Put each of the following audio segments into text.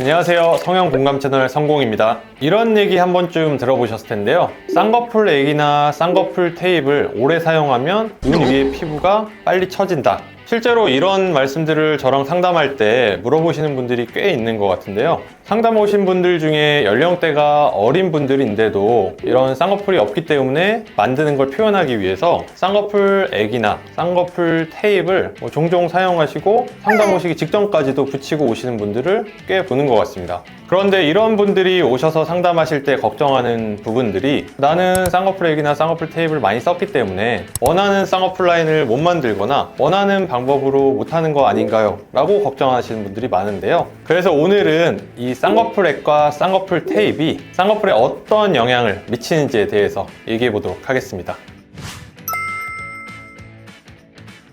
안녕하세요. 성형공감 채널 성공입니다. 이런 얘기 한 번쯤 들어보셨을 텐데요. 쌍꺼풀 액이나 쌍꺼풀 테이프를 오래 사용하면 눈 위의 피부가 빨리 처진다. 실제로 이런 말씀들을 저랑 상담할 때 물어보시는 분들이 꽤 있는 것 같은데요. 상담 오신 분들 중에 연령대가 어린 분들인데도 이런 쌍꺼풀이 없기 때문에 만드는 걸 표현하기 위해서 쌍꺼풀 액이나 쌍꺼풀 테이프를 종종 사용하시고 상담 오시기 직전까지도 붙이고 오시는 분들을 꽤 보는 것 같습니다. 그런데 이런 분들이 오셔서 상담하실 때 걱정하는 부분들이 나는 쌍꺼풀 액이나 쌍꺼풀 테이프를 많이 썼기 때문에 원하는 쌍꺼풀 라인을 못 만들거나 원하는 방법으로 못하는 거 아닌가요? 라고 걱정하시는 분들이 많은데요. 그래서 오늘은 이 쌍꺼풀 액과 쌍꺼풀 테이프이 쌍꺼풀에 어떤 영향을 미치는지에 대해서 얘기해 보도록 하겠습니다.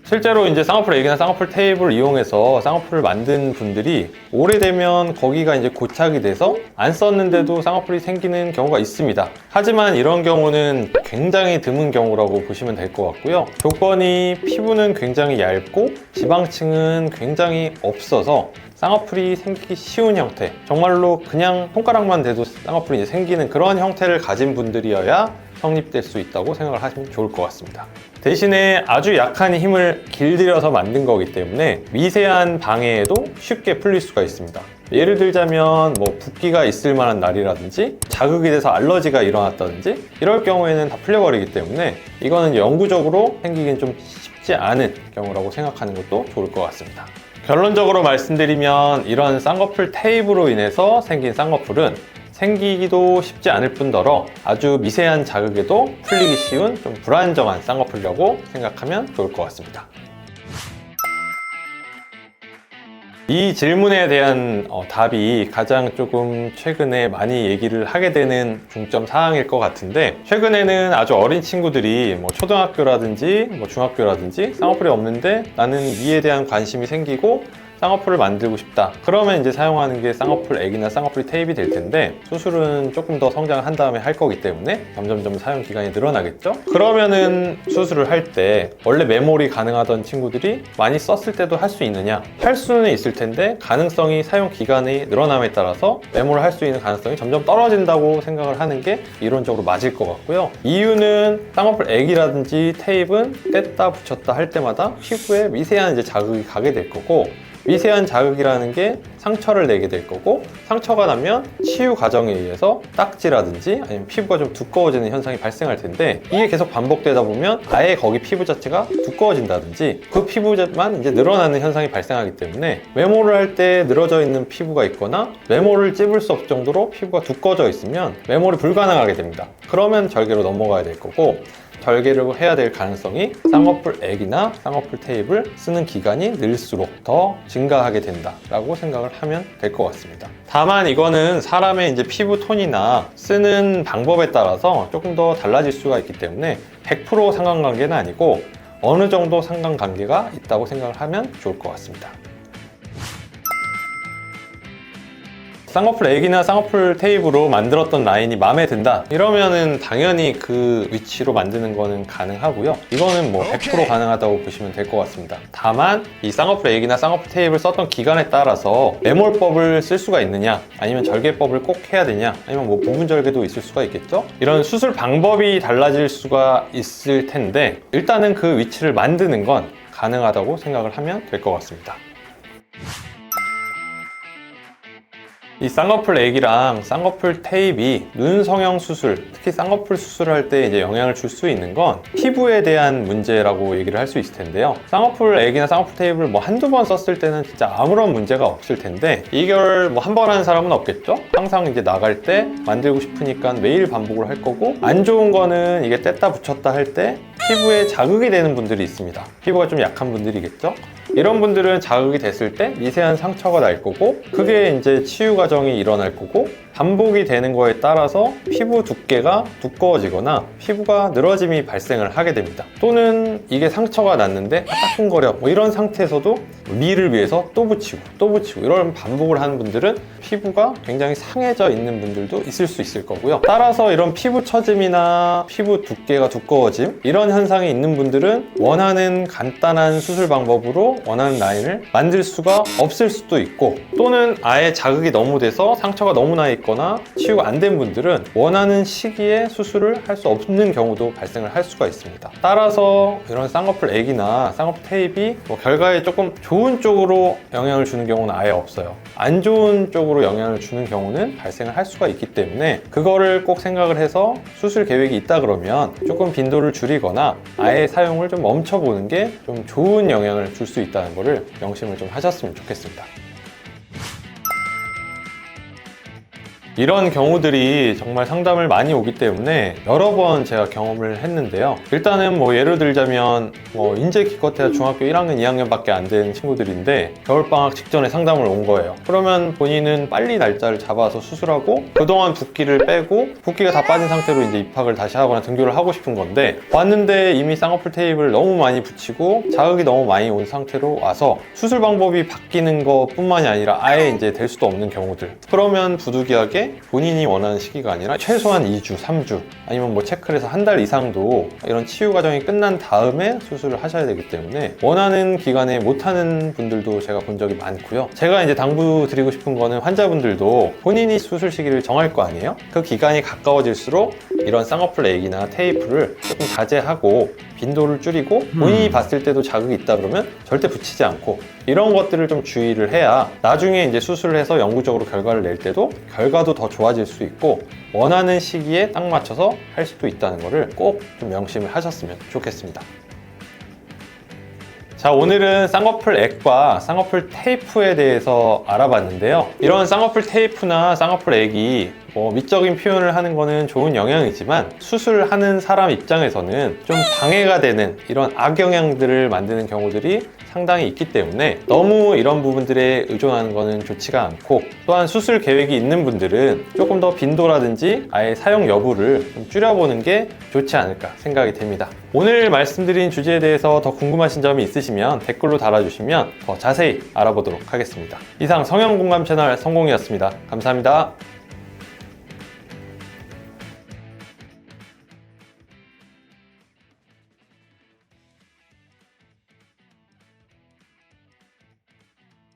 실제로 이제 쌍꺼풀 액이나 쌍꺼풀 테이프를 이용해서 쌍꺼풀을 만든 분들이 오래되면 거기가 이제 고착이 돼서 안 썼는데도 쌍꺼풀이 생기는 경우가 있습니다. 하지만 이런 경우는 굉장히 드문 경우라고 보시면 될 것 같고요. 조건이 피부는 굉장히 얇고 지방층은 굉장히 없어서 쌍꺼풀이 생기기 쉬운 형태, 정말로 그냥 손가락만 대도 쌍꺼풀이 이제 생기는 그런 형태를 가진 분들이어야 성립될 수 있다고 생각을 하시면 좋을 것 같습니다. 대신에 아주 약한 힘을 길들여서 만든 거기 때문에 미세한 방해에도 쉽게 풀릴 수가 있습니다. 예를 들자면 붓기가 있을 만한 날이라든지 자극이 돼서 알러지가 일어났다든지 이럴 경우에는 다 풀려버리기 때문에 이거는 영구적으로 생기긴 좀 쉽지 않은 경우라고 생각하는 것도 좋을 것 같습니다. 결론적으로 말씀드리면 이런 쌍꺼풀 테이프로 인해서 생긴 쌍꺼풀은 생기기도 쉽지 않을 뿐더러 아주 미세한 자극에도 풀리기 쉬운 좀 불안정한 쌍꺼풀이라고 생각하면 좋을 것 같습니다. 이 질문에 대한 답이 가장 조금 최근에 많이 얘기를 하게 되는 중점 사항일 것 같은데, 최근에는 아주 어린 친구들이 초등학교라든지 중학교라든지 쌍꺼풀이 없는데 나는 이에 대한 관심이 생기고 쌍꺼풀을 만들고 싶다. 그러면 이제 사용하는 게 쌍꺼풀 액이나 쌍꺼풀 테이프이 될 텐데, 수술은 조금 더 성장을 한 다음에 할 거기 때문에 점점점 사용 기간이 늘어나겠죠? 그러면은 수술을 할 때 원래 매몰이 가능하던 친구들이 많이 썼을 때도 할 수 있느냐? 할 수는 있을 텐데 가능성이 사용 기간이 늘어남에 따라서 매몰을 할 수 있는 가능성이 점점 떨어진다고 생각을 하는 게 이론적으로 맞을 것 같고요. 이유는 쌍꺼풀 액이라든지 테이프는 뗐다 붙였다 할 때마다 피부에 미세한 이제 자극이 가게 될 거고, 미세한 자극이라는 게 상처를 내게 될 거고, 상처가 나면 치유 과정에 의해서 딱지라든지 아니면 피부가 좀 두꺼워지는 현상이 발생할 텐데, 이게 계속 반복되다 보면 아예 거기 피부 자체가 두꺼워진다든지 그 피부만 이제 늘어나는 현상이 발생하기 때문에 매몰을 할 때 늘어져 있는 피부가 있거나 매몰을 찝을 수 없을 정도로 피부가 두꺼워져 있으면 매몰이 불가능하게 됩니다. 그러면 절개로 넘어가야 될 거고, 절개를 해야 될 가능성이 쌍꺼풀 액이나 쌍꺼풀 테이프를 쓰는 기간이 늘수록 더 증가하게 된다라고 생각을 하면 될 것 같습니다. 다만 이거는 사람의 이제 피부 톤이나 쓰는 방법에 따라서 조금 더 달라질 수가 있기 때문에 100% 상관관계는 아니고 어느 정도 상관관계가 있다고 생각을 하면 좋을 것 같습니다. 쌍꺼풀 액이나 쌍꺼풀 테이프로 만들었던 라인이 마음에 든다, 이러면은 당연히 그 위치로 만드는 거는 가능하고요. 이거는 100% 가능하다고 보시면 될 것 같습니다. 다만 이 쌍꺼풀 액이나 쌍꺼풀 테이프를 썼던 기간에 따라서 매몰법을 쓸 수가 있느냐, 아니면 절개법을 꼭 해야 되냐, 아니면 부분 절개도 있을 수가 있겠죠. 이런 수술 방법이 달라질 수가 있을 텐데, 일단은 그 위치를 만드는 건 가능하다고 생각을 하면 될 것 같습니다. 이 쌍꺼풀 액이랑 쌍꺼풀 테이프이 눈 성형 수술, 특히 쌍꺼풀 수술을 할 때 이제 영향을 줄 수 있는 건 피부에 대한 문제라고 얘기를 할 수 있을 텐데요. 쌍꺼풀 액이나 쌍꺼풀 테이프를 한두 번 썼을 때는 진짜 아무런 문제가 없을 텐데, 이걸 한 번 하는 사람은 없겠죠? 항상 이제 나갈 때 만들고 싶으니까 매일 반복을 할 거고, 안 좋은 거는 이게 뗐다 붙였다 할 때 피부에 자극이 되는 분들이 있습니다. 피부가 좀 약한 분들이겠죠? 이런 분들은 자극이 됐을 때 미세한 상처가 날 거고, 그게 이제 치유 과정이 일어날 거고, 반복이 되는 거에 따라서 피부 두께가 두꺼워지거나 피부가 늘어짐이 발생을 하게 됩니다. 또는 이게 상처가 났는데 따끔거려 뭐 이런 상태에서도 미를 위해서 또 붙이고 또 붙이고 이런 반복을 하는 분들은 피부가 굉장히 상해져 있는 분들도 있을 수 있을 거고요. 따라서 이런 피부 처짐이나 피부 두께가 두꺼워짐 이런 현상이 있는 분들은 원하는 간단한 수술 방법으로 원하는 라인을 만들 수가 없을 수도 있고, 또는 아예 자극이 너무 돼서 상처가 너무 나 있거나 치유가 안 된 분들은 원하는 시기에 수술을 할 수 없는 경우도 발생을 할 수가 있습니다. 따라서 이런 쌍꺼풀 액이나 쌍꺼풀 테이프가 뭐 결과에 조금 좋은 쪽으로 영향을 주는 경우는 아예 없어요. 안 좋은 쪽으로 영향을 주는 경우는 발생을 할 수가 있기 때문에 그거를 꼭 생각을 해서 수술 계획이 있다 그러면 조금 빈도를 줄이거나 아예 사용을 좀 멈춰보는 게 좀 좋은 영향을 줄 수 있다는 거를 명심을 좀 하셨으면 좋겠습니다. 이런 경우들이 정말 상담을 많이 오기 때문에 여러 번 제가 경험을 했는데요. 일단은 뭐 예를 들자면 이제 기껏해야 중학교 1학년, 2학년밖에 안 된 친구들인데 겨울방학 직전에 상담을 온 거예요. 그러면 본인은 빨리 날짜를 잡아서 수술하고 그동안 붓기를 빼고 붓기가 다 빠진 상태로 이제 입학을 다시 하거나 등교를 하고 싶은 건데, 왔는데 이미 쌍꺼풀 테이프를 너무 많이 붙이고 자극이 너무 많이 온 상태로 와서 수술 방법이 바뀌는 것뿐만이 아니라 아예 이제 될 수도 없는 경우들. 그러면 부득이하게 본인이 원하는 시기가 아니라 최소한 2주, 3주 아니면 뭐 체크를 해서 한 달 이상도 이런 치유 과정이 끝난 다음에 수술을 하셔야 되기 때문에 원하는 기간에 못하는 분들도 제가 본 적이 많고요. 제가 이제 당부드리고 싶은 거는 환자분들도 본인이 수술 시기를 정할 거 아니에요? 그 기간이 가까워질수록 이런 쌍꺼풀 액이나 테이프를 조금 자제하고 빈도를 줄이고 본인이 봤을 때도 자극이 있다 그러면 절대 붙이지 않고 이런 것들을 좀 주의를 해야 나중에 이제 수술을 해서 영구적으로 결과를 낼 때도 결과도 더 좋아질 수 있고 원하는 시기에 딱 맞춰서 할 수도 있다는 거를 꼭 좀 명심을 하셨으면 좋겠습니다. 자, 오늘은 쌍꺼풀 액과 쌍꺼풀 테이프에 대해서 알아봤는데요. 이런 쌍꺼풀 테이프나 쌍꺼풀 액이 미적인 표현을 하는 거는 좋은 영향이지만 수술하는 사람 입장에서는 좀 방해가 되는 이런 악영향들을 만드는 경우들이 상당히 있기 때문에 너무 이런 부분들에 의존하는 거는 좋지가 않고, 또한 수술 계획이 있는 분들은 조금 더 빈도라든지 아예 사용 여부를 좀 줄여보는 게 좋지 않을까 생각이 됩니다. 오늘 말씀드린 주제에 대해서 더 궁금하신 점이 있으시면 댓글로 달아주시면 더 자세히 알아보도록 하겠습니다. 이상 성형공감 채널 성공이었습니다. 감사합니다.